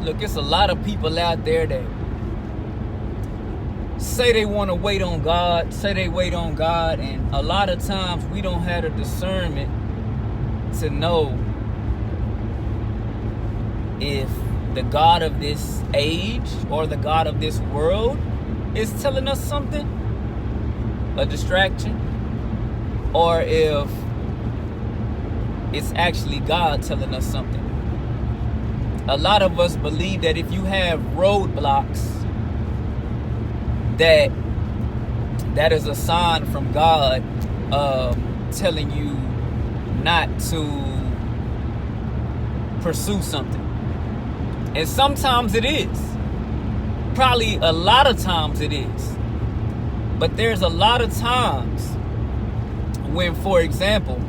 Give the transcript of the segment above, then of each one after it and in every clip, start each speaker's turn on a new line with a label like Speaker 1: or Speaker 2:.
Speaker 1: Look, it's a lot of people out there that say they want to wait on God, and a lot of times we don't have the discernment to know if the God of this age or the God of this world is telling us something, a distraction, or if it's actually God telling us something. A lot of us believe that if you have roadblocks, that is a sign from God telling you not to pursue something. And sometimes it is. Probably a lot of times it is. But there's a lot of times when, for example,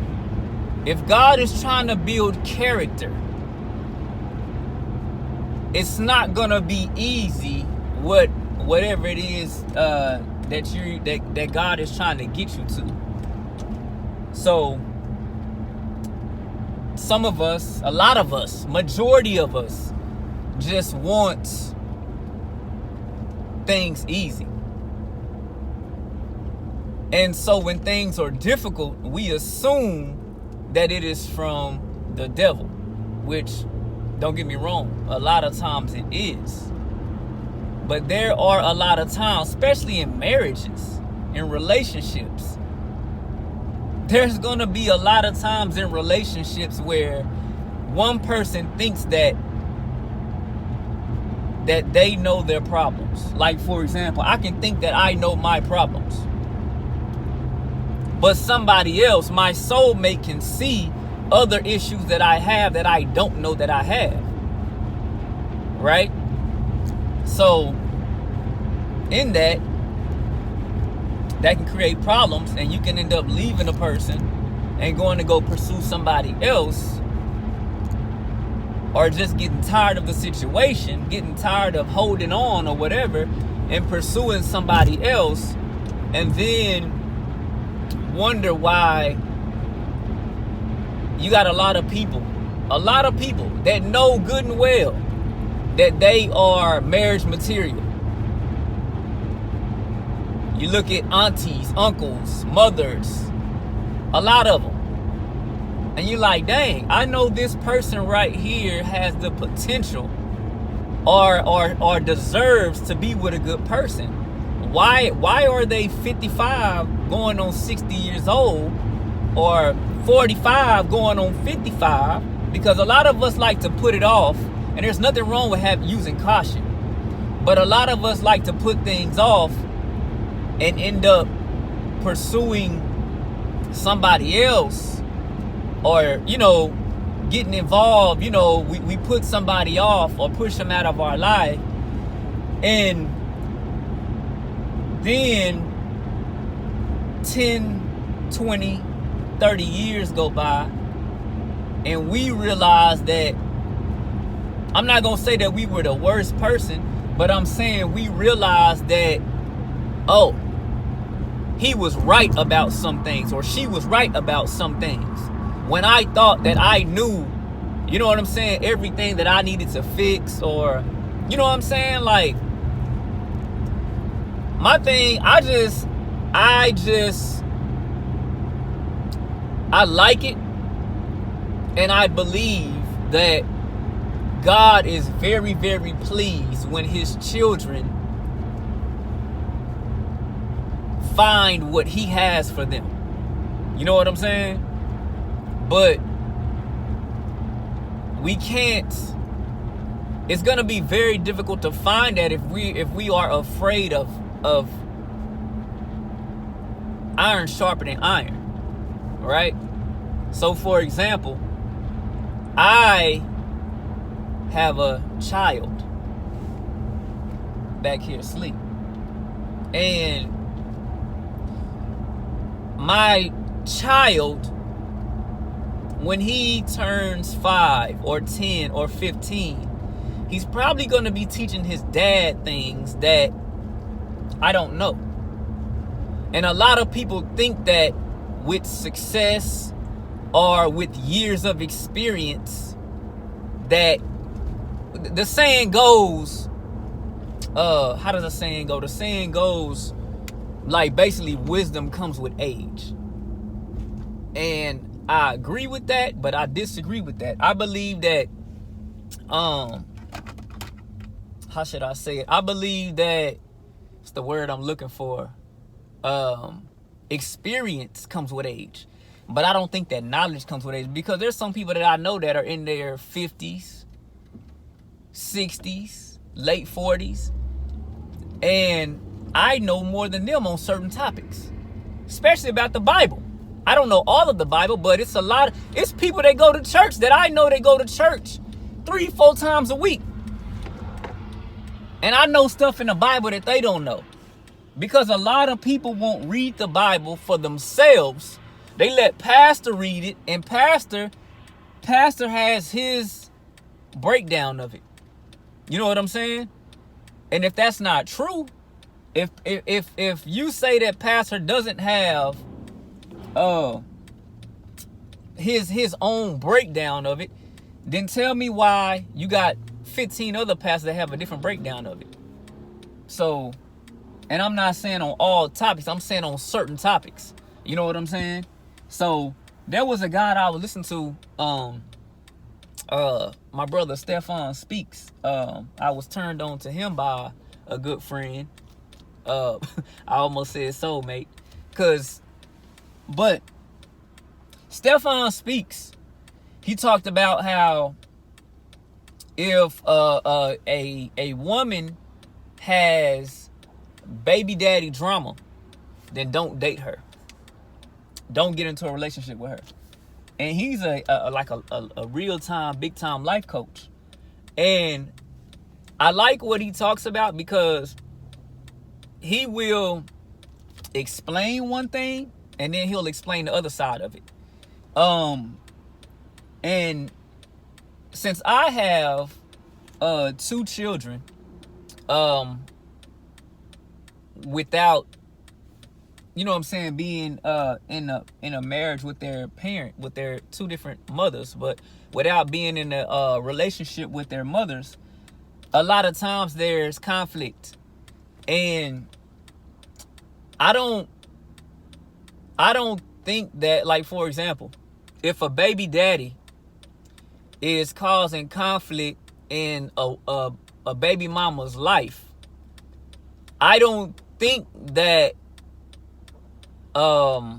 Speaker 1: if God is trying to build character, it's not gonna be easy whatever it is that God is trying to get you to. So some of us, a lot of us, majority of us just want things easy. And so when things are difficult, we assume that it is from the devil, which, don't get me wrong, a lot of times it is. But there are a lot of times, especially in marriages, in relationships, there's going to be a lot of times in relationships where one person thinks that they know their problems. Like, for example, I can think that I know my problems, but somebody else, my soulmate, can see other issues that I have that I don't know that I have. Right? So, in that can create problems, and you can end up leaving a person and going to go pursue somebody else, or just getting tired of the situation, getting tired of holding on or whatever, and pursuing somebody else, and then wonder why you got a lot of people that know good and well that they are marriage material. You look at aunties, uncles, mothers, a lot of them, and you're like, dang, I know this person right here has the potential or deserves to be with a good person. Why are they 55 going on 60 years old, or 45 going on 55? Because a lot of us like to put it off, and there's nothing wrong with using caution, but a lot of us like to put things off and end up pursuing somebody else, or getting involved. We put somebody off or push them out of our life, and then 10, 20, 30 years go by, and we realize that, I'm not gonna say that we were the worst person, but I'm saying we realized that, oh, he was right about some things, or she was right about some things, when I thought that I knew, you know what I'm saying, everything that I needed to fix, or, you know what I'm saying, like, my thing, I like it, and I believe that God is very, very pleased when his children find what he has for them. You know what I'm saying? But we can't, it's gonna be very difficult to find that if we are afraid of iron sharpening iron, right? So, for example, I have a child back here asleep, and my child, when he turns 5 or 10 or 15, he's probably going to be teaching his dad things that I don't know. And a lot of people think that with success or with years of experience, that the saying goes, how does the saying go? The saying goes, like, basically wisdom comes with age. And I agree with that, but I disagree with that. I believe that, how should I say it? I believe that, what's the word I'm looking for? Experience comes with age. But I don't think that knowledge comes with age, because there's some people that I know that are in their 50s, 60s, late 40s, and I know more than them on certain topics, especially about the Bible. I don't know all of the Bible, but it's it's people that go to church that I know they go to church 3-4 times a week. And I know stuff in the Bible that they don't know, because a lot of people won't read the Bible for themselves. They let pastor read it, and pastor has his breakdown of it. You know what I'm saying? And if that's not true, if you say that pastor doesn't have his own breakdown of it, then tell me why you got 15 other pastors that have a different breakdown of it. So, and I'm not saying on all topics, I'm saying on certain topics. You know what I'm saying? So there was a guy that I was listening to, my brother Stefan Speaks. I was turned on to him by a good friend. I almost said soulmate, but Stefan Speaks, he talked about how if a woman has baby daddy drama, then don't date her. Don't get into a relationship with her. And he's a real-time, big-time life coach. And I like what he talks about, because he will explain one thing and then he'll explain the other side of it. And since I have 2 children, without, you know what I'm saying, being in a marriage with their parent, with their 2 different mothers, but without being in a relationship with their mothers, a lot of times there's conflict. And I don't think that, like, for example, if a baby daddy is causing conflict in a baby mama's life, I don't think that I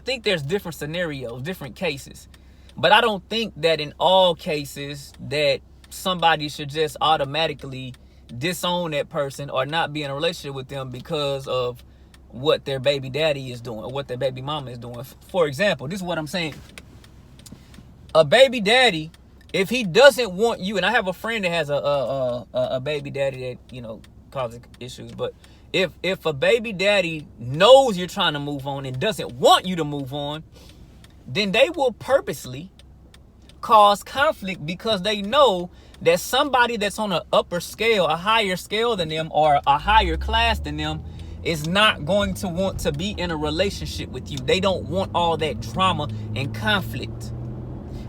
Speaker 1: think there's different scenarios, different cases, but I don't think that in all cases that somebody should just automatically disown that person or not be in a relationship with them because of what their baby daddy is doing or what their baby mama is doing. For example, this is what I'm saying. A baby daddy, if he doesn't want you, and I have a friend that has a baby daddy that, you know, causes issues, but if a baby daddy knows you're trying to move on and doesn't want you to move on, then they will purposely cause conflict, because they know that somebody that's on an upper scale, a higher scale than them, or a higher class than them, is not going to want to be in a relationship with you. They don't want all that drama and conflict.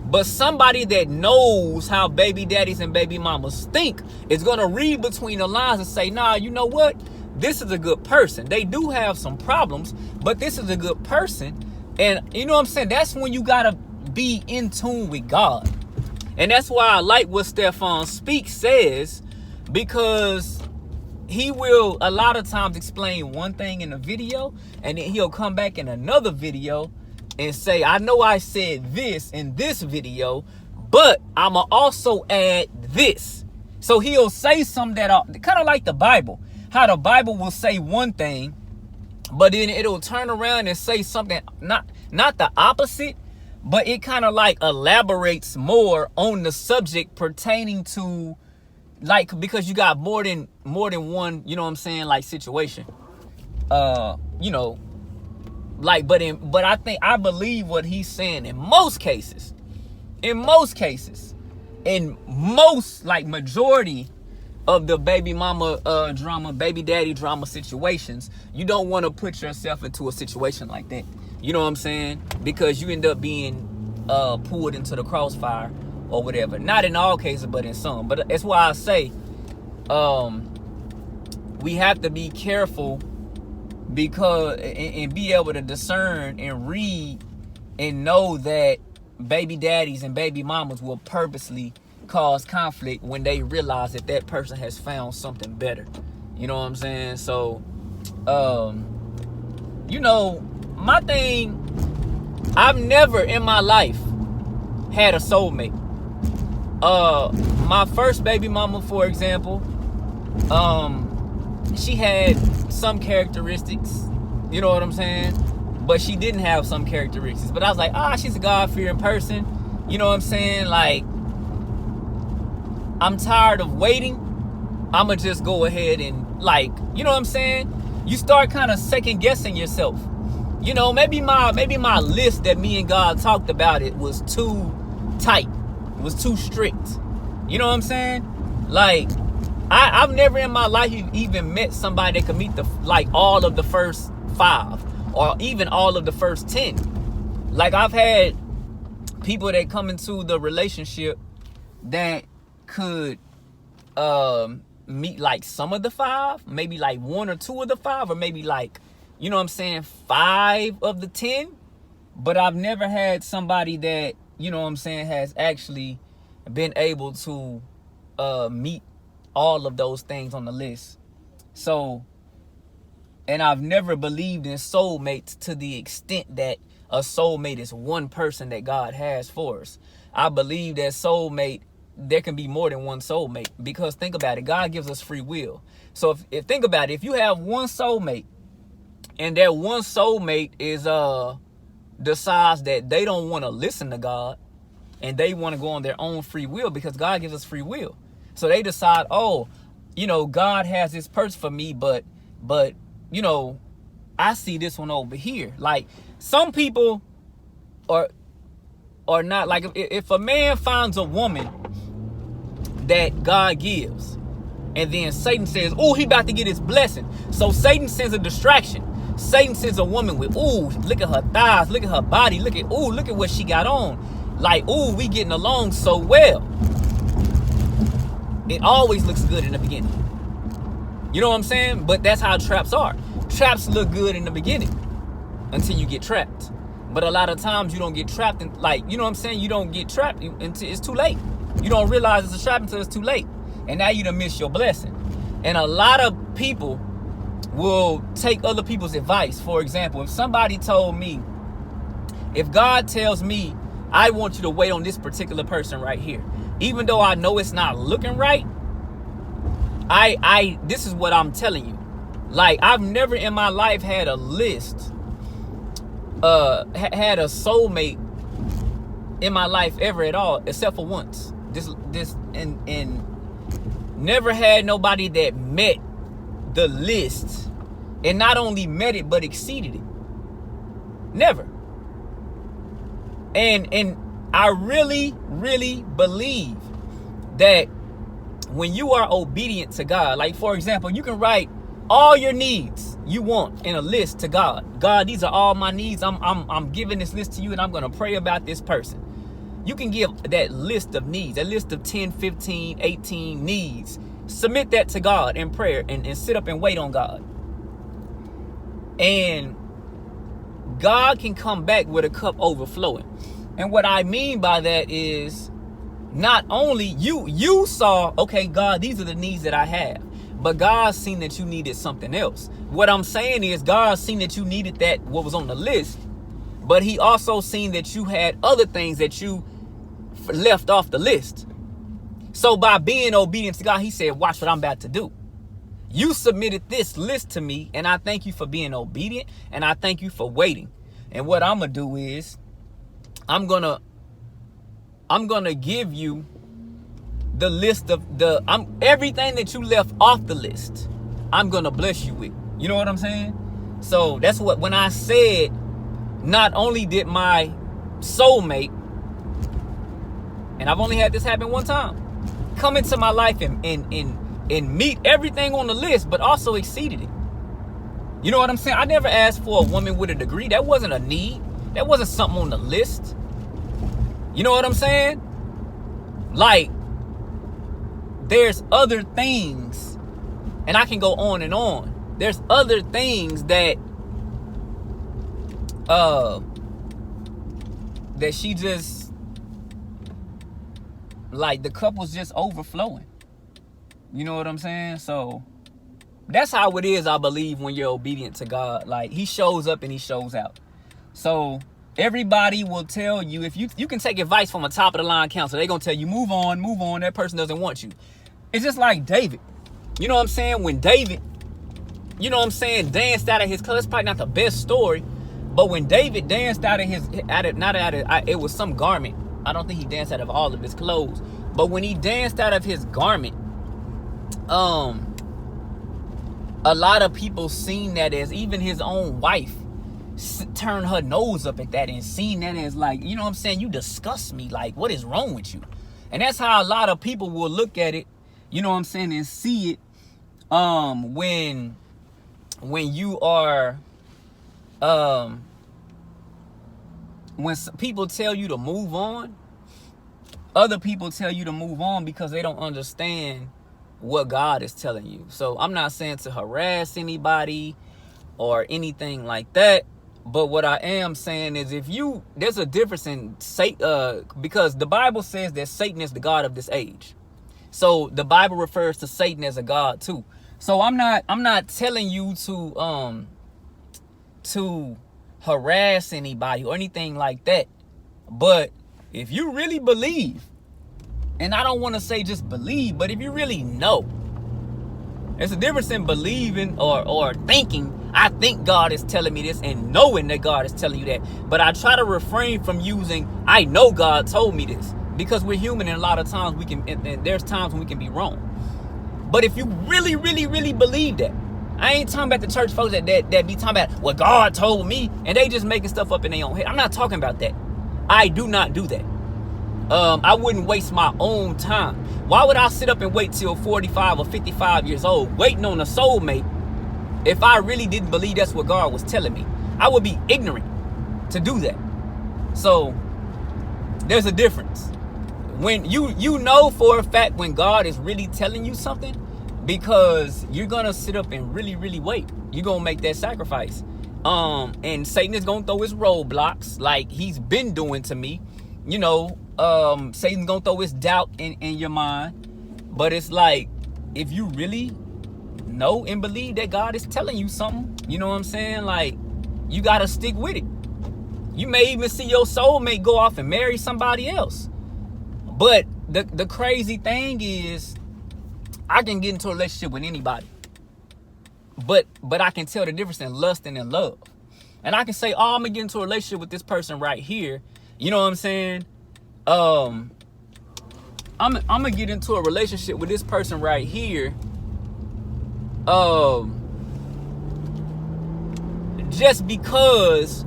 Speaker 1: But somebody that knows how baby daddies and baby mamas think is going to read between the lines and say, nah, you know what? This is a good person. They do have some problems, but this is a good person. And you know what I'm saying? That's when you got to be in tune with God. And that's why I like what Stefan Speaks says, because he will a lot of times explain one thing in a video, and then he'll come back in another video and say, I know I said this in this video, but I'ma also add this. So he'll say something that kind of like the Bible, how the Bible will say one thing, but then it'll turn around and say something not the opposite, but it kind of like elaborates more on the subject pertaining to, like, because you got more than one, you know what I'm saying, like, situation. You know, like, but I believe what he's saying in most cases, like majority of the baby mama drama, baby daddy drama situations, you don't want to put yourself into a situation like that. You know what I'm saying? Because you end up being pulled into the crossfire or whatever. Not in all cases, but in some. But that's why I say we have to be careful, because and be able to discern and read and know that baby daddies and baby mamas will purposely cause conflict when they realize that that person has found something better. You know what I'm saying? So you know, my thing, I've never in my life had a soulmate. My first baby mama, for example, she had some characteristics, you know what I'm saying, but she didn't have some characteristics. But I was like, she's a God-fearing person, you know what I'm saying? Like, I'm tired of waiting. I'ma just go ahead and, like, you know what I'm saying? You start kind of second guessing yourself. You know, maybe my list that me and God talked about, it was too tight. It was too strict. You know what I'm saying? Like, I've never in my life even met somebody that could meet all of the first 5 or even all of the first 10. Like, I've had people that come into the relationship that could meet like some of the 5, maybe like 1 or 2 of the 5, or maybe like, you know what I'm saying, 5 of the 10. But I've never had somebody that, you know what I'm saying, has actually been able to meet all of those things on the list. So, and I've never believed in soulmates to the extent that a soulmate is one person that God has for us. I believe that soulmate, there can be more than one soulmate, because think about it, God gives us free will. So if think about it, if you have one soulmate and that one soulmate is decides that they don't want to listen to God and they want to go on their own free will, because God gives us free will. So they decide, you know, God has this person for me, but you know, I see this one over here. Like, some people are not, like, if a man finds a woman that God gives, and then Satan says, he about to get his blessing. So Satan sends a distraction. Satan sends a woman with, look at her thighs, look at her body, look at what she got on. Like, we getting along so well. It always looks good in the beginning. You know what I'm saying? But that's how traps are. Traps look good in the beginning until you get trapped. But a lot of times you don't get trapped in, like, you know what I'm saying? You don't get trapped until it's too late. You don't realize it's a trap until it's too late. And now you done missed your blessing. And a lot of people will take other people's advice. For example, if somebody told me, if God tells me, I want you to wait on this particular person right here, even though I know it's not looking right, this is what I'm telling you. Like, I've never in my life had a list, had a soulmate in my life ever at all, except for once. And never had nobody that met the list, and not only met it but exceeded it. Never. And I really, really believe that when you are obedient to God, like, for example, you can write all your needs you want in a list to God. God, these are all my needs. I'm giving this list to you, and I'm going to pray about this person. You can give that list of needs, that list of 10, 15, 18 needs. Submit that to God in prayer, and sit up and wait on God. And God can come back with a cup overflowing. And what I mean by that is, not only you saw, okay, God, these are the needs that I have, but God seen that you needed something else. What I'm saying is, God seen that you needed that, what was on the list, but he also seen that you had other things that you left off the list. So by being obedient to God, he said, watch what I'm about to do. You submitted this list to me, and I thank you for being obedient, and I thank you for waiting. And what I'm going to do is, I'm gonna give you the list of everything that you left off the list. I'm gonna bless you with. You know what I'm saying? So that's what, when I said, not only did my soulmate, and I've only had this happen one time, come into my life and meet everything on the list, but also exceeded it. You know what I'm saying? I never asked for a woman with a degree. That wasn't a need. That wasn't something on the list. You know what I'm saying? Like, there's other things, and I can go on and on. There's other things that that she just, like, the cup's just overflowing. You know what I'm saying? So that's how it is, I believe, when you're obedient to God. Like, he shows up and he shows out. So everybody will tell you, if you can take advice from a top of the line counselor, they're gonna tell you, move on, that person doesn't want you. It's just like David. You know what I'm saying? When David, you know what I'm saying, danced out of his clothes, it's probably not the best story, but when David danced out of his, it was some garment. I don't think he danced out of all of his clothes, but when he danced out of his garment, a lot of people seen that as, even his own wife turned her nose up at that and seen that as, like, you know what I'm saying, you disgust me, like, what is wrong with you? And that's how a lot of people will look at it, you know what I'm saying, and see it when you are when people tell you to move on, other people tell you to move on because they don't understand what God is telling you. So I'm not saying to harass anybody or anything like that, but what I am saying is, there's a difference in Satan, because the Bible says that Satan is the god of this age. So the Bible refers to Satan as a god too. So I'm not telling you to harass anybody or anything like that. But if you really believe, and I don't want to say just believe, but if you really know, there's a difference in believing or thinking, I think God is telling me this, and knowing that God is telling you that. But I try to refrain from using, I know God told me this, because we're human, and a lot of times and there's times when we can be wrong. But if you really, really, really believe that, I ain't talking about the church folks that be talking about what God told me, and they just making stuff up in their own head. I'm not talking about that. I do not do that. I wouldn't waste my own time. Why would I sit up and wait till 45 or 55 years old waiting on a soulmate if I really didn't believe that's what God was telling me? I would be ignorant to do that. So there's a difference. When you know for a fact when God is really telling you something, because you're gonna sit up and really, really wait. You're gonna make that sacrifice. And Satan is gonna throw his roadblocks like he's been doing to me. You know, Satan's gonna throw his doubt in your mind. But it's like, if you really know and believe that God is telling you something, you know what I'm saying? Like, you gotta stick with it. You may even see your soulmate go off and marry somebody else. But the crazy thing is, I can get into a relationship with anybody. But I can tell the difference in lust and in love. And I can say, oh, I'm gonna get into a relationship with this person right here. You know what I'm saying? I'm gonna get into a relationship with this person right here. Just because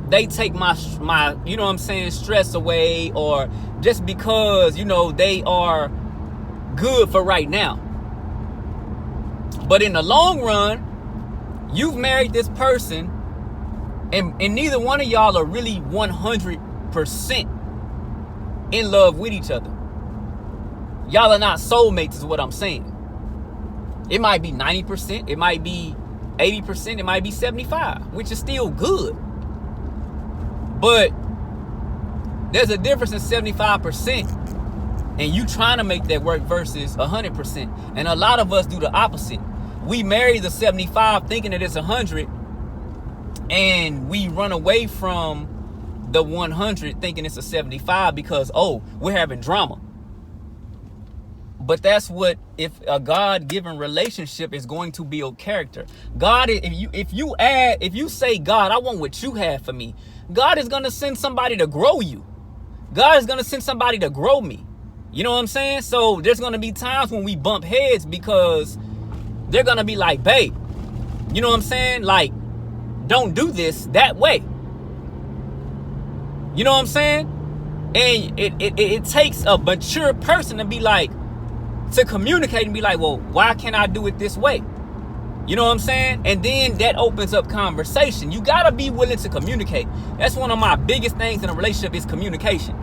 Speaker 1: they take my you know what I'm saying, stress away, or just because, you know, they are good for right now. But in the long run, you've married this person, and neither one of y'all are really 100% in love with each other. Y'all are not soulmates is what I'm saying. It might be 90%, it might be 80%, it might be 75%, which is still good. But there's a difference in 75% and you trying to make that work versus 100%. And a lot of us do the opposite. We marry the 75 thinking that it's 100, and we run away from the 100 thinking it's a 75 because, oh, we're having drama. But that's what, if a God-given relationship is going to build character. God, if you say, God, I want what you have for me, God is going to send somebody to grow you. God is going to send somebody to grow me. You know what I'm saying? So there's going to be times when we bump heads because they're going to be like, babe, you know what I'm saying? Like, don't do this that way. You know what I'm saying? And it takes a mature person to be like, to communicate and be like, well, why can't I do it this way? You know what I'm saying? And then that opens up conversation. You got to be willing to communicate. That's one of my biggest things in a relationship is communication.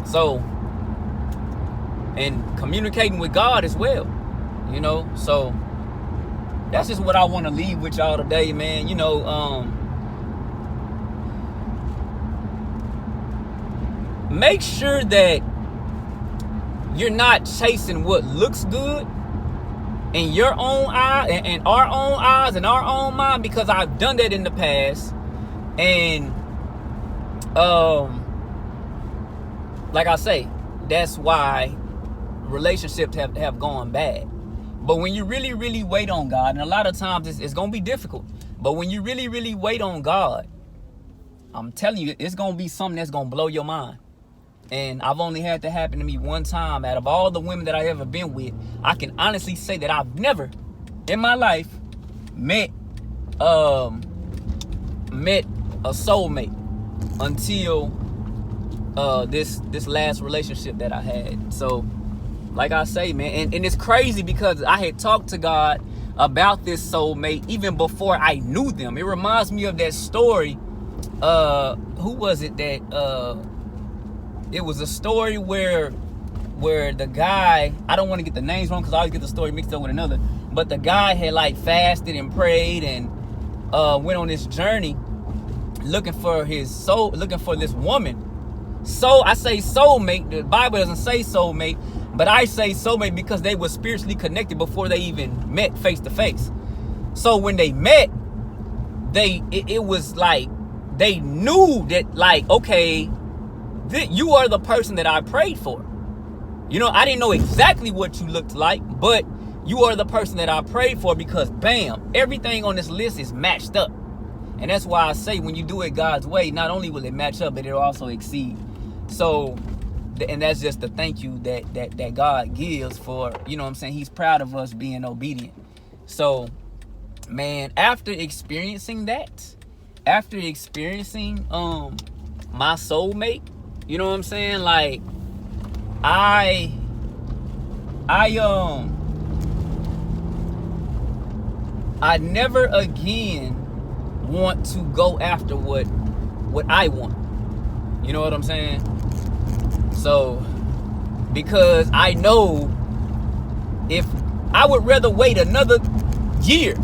Speaker 1: So, and communicating with God as well, you know. So that's just what I want to leave with y'all today, man. You know, make sure that you're not chasing what looks good in your own eye and our own eyes and our own mind, because I've done that in the past. And like I say, that's why relationships have gone bad. But when you really, really wait on God, and a lot of times it's going to be difficult, but when you really, really wait on God, I'm telling you, it's going to be something that's going to blow your mind. And I've only had that happen to me one time. Out of all the women that I've ever been with, I can honestly say that I've never in my life met a soulmate until this last relationship that I had. So like I say, man, and it's crazy because I had talked to God about this soulmate even before I knew them. It reminds me of that story. Who was it that it was a story where the guy, I don't want to get the names wrong because I always get the story mixed up with another, but the guy had like fasted and prayed and went on this journey looking for his soul, looking for this woman. So I say soulmate. The Bible doesn't say soulmate, but I say soulmate because they were spiritually connected before they even met face to face. So when they met, it was like they knew that, like, okay, you are the person that I prayed for. You know, I didn't know exactly what you looked like, but you are the person that I prayed for, because bam, everything on this list is matched up. And that's why I say when you do it God's way, not only will it match up, but it'll also exceed. So, and that's just the thank you that God gives for, you know what I'm saying, he's proud of us being obedient. So, man, after experiencing that, after experiencing my soulmate, you know what I'm saying, like I never again want to go after what I want. You know what I'm saying? So, because I know if I would rather wait another year,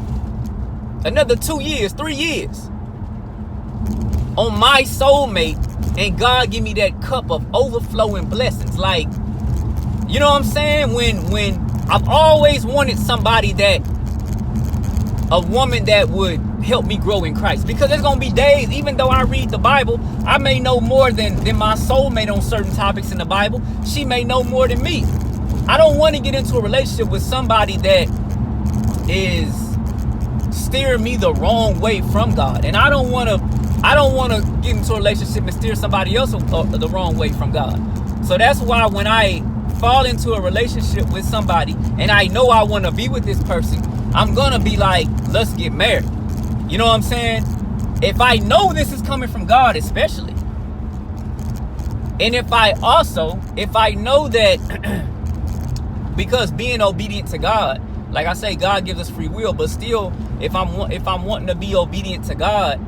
Speaker 1: another 2 years, 3 years on my soulmate, and God give me that cup of overflowing blessings. Like, you know what I'm saying? When I've always wanted somebody a woman that would help me grow in Christ. Because there's going to be days, even though I read the Bible, I may know more than my soulmate on certain topics in the Bible. She may know more than me. I don't want to get into a relationship with somebody that is steering me the wrong way from God. And I don't want to get into a relationship and steer somebody else the wrong way from God. So that's why when I fall into a relationship with somebody and I know I want to be with this person, I'm going to be like, let's get married. You know what I'm saying? If I know this is coming from God, especially. And if I know that because being obedient to God, like I say, God gives us free will, but still, if I'm wanting to be obedient to God,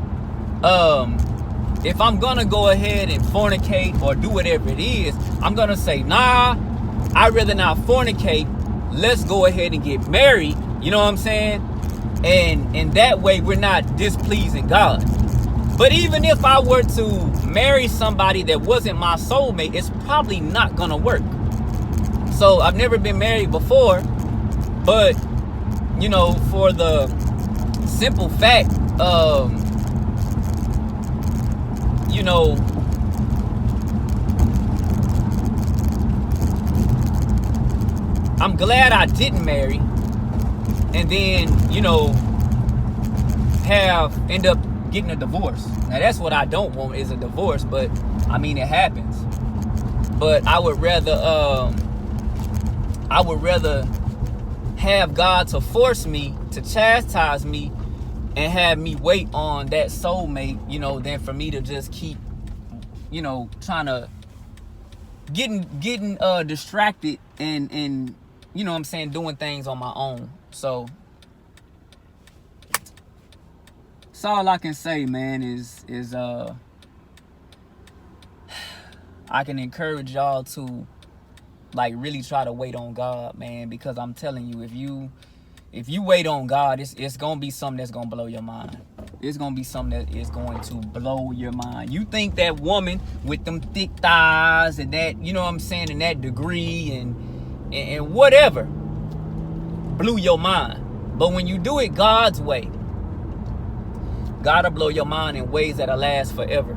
Speaker 1: if I'm gonna go ahead and fornicate or do whatever it is, I'm gonna say, nah, I'd rather not fornicate. Let's go ahead and get married. You know what I'm saying? And that way we're not displeasing God. But even if I were to marry somebody that wasn't my soulmate, it's probably not gonna work. So I've never been married before, but you know, for the simple fact of, you know, I'm glad I didn't marry and then, you know, end up getting a divorce. Now that's what I don't want, is a divorce, but I mean, it happens. But I would rather have God to force me, to chastise me, and have me wait on that soulmate, you know, than for me to just keep, you know, trying to getting distracted and you know what I'm saying, doing things on my own. So that's all I can say, man, is I can encourage y'all to like really try to wait on God, man, because I'm telling you, if you wait on God, it's gonna be something that's gonna blow your mind. It's gonna be something that is going to blow your mind. You think that woman with them thick thighs and that, you know what I'm saying, and that degree and whatever blew your mind. But when you do it God's way, God will blow your mind in ways that'll last forever.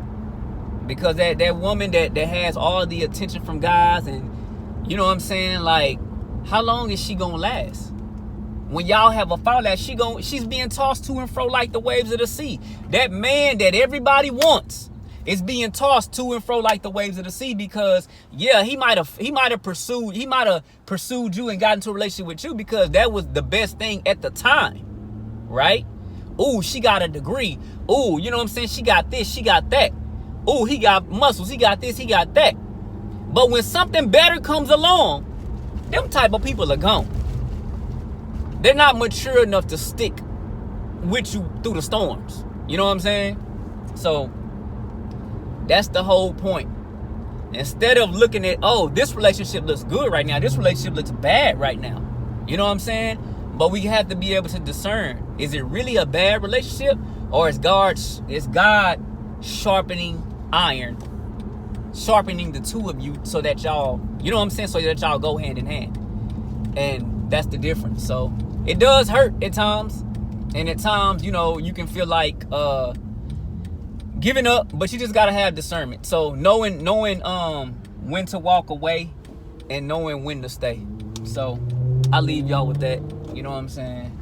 Speaker 1: Because that woman that has all the attention from guys, and you know what I'm saying, like, how long is she gonna last? When y'all have a fallout, she's being tossed to and fro like the waves of the sea. That man that everybody wants is being tossed to and fro like the waves of the sea, because yeah, he might have pursued you and got into a relationship with you because that was the best thing at the time, right? Ooh, she got a degree. Ooh, you know what I'm saying? She got this, she got that. Ooh, he got muscles, he got this, he got that. But when something better comes along, them type of people are gone. They're not mature enough to stick with you through the storms. You know what I'm saying? So that's the whole point. Instead of looking at, oh, this relationship looks good right now, this relationship looks bad right now. You know what I'm saying? But we have to be able to discern, is it really a bad relationship, or is God sharpening iron, sharpening the two of you so that y'all, you know what I'm saying, so that y'all go hand in hand. And that's the difference. So it does hurt at times, and at times, you know, you can feel like giving up, but you just gotta have discernment. So knowing when to walk away and knowing when to stay. So I leave y'all with that. You know what I'm saying?